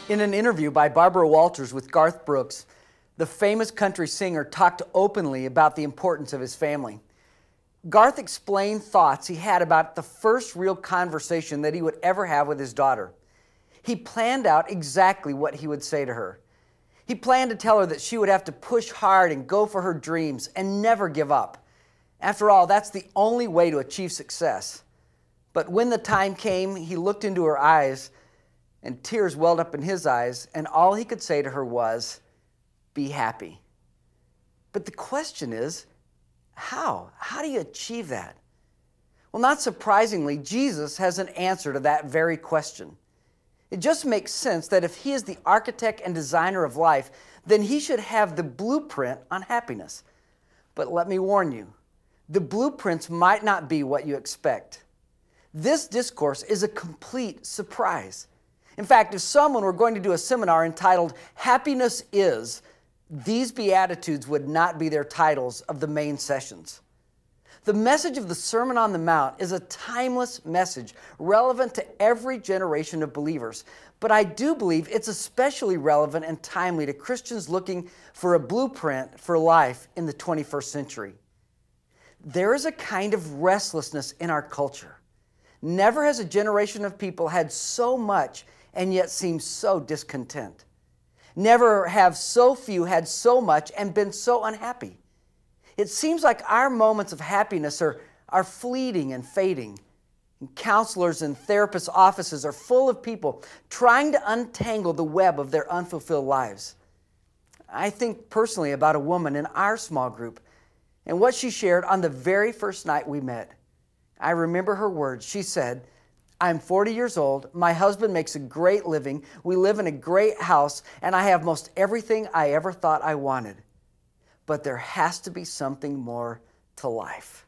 In an interview by Barbara Walters with Garth Brooks, the famous country singer talked openly about the importance of his family. Garth explained thoughts he had about the first real conversation that he would ever have with his daughter. He planned out exactly what he would say to her. He planned to tell her that she would have to push hard and go for her dreams and never give up. After all, that's the only way to achieve success. But when the time came, he looked into her eyes, and tears welled up in his eyes, and all he could say to her was, "Be happy." But the question is, how? How do you achieve that? Well, not surprisingly, Jesus has an answer to that very question. It just makes sense that if he is the architect and designer of life, then he should have the blueprint on happiness. But let me warn you, the blueprints might not be what you expect. This discourse is a complete surprise. In fact, if someone were going to do a seminar entitled Happiness Is, these Beatitudes would not be their titles of the main sessions. The message of the Sermon on the Mount is a timeless message relevant to every generation of believers, but I do believe it's especially relevant and timely to Christians looking for a blueprint for life in the 21st century. There is a kind of restlessness in our culture. Never has a generation of people had so much and yet seem so discontent. Never have so few had so much and been so unhappy. It seems like our moments of happiness are fleeting and fading. And counselors and therapist offices are full of people trying to untangle the web of their unfulfilled lives. I think personally about a woman in our small group and what she shared on the very first night we met. I remember her words. She said, "I'm 40 years old, my husband makes a great living, we live in a great house, and I have most everything I ever thought I wanted. But there has to be something more to life."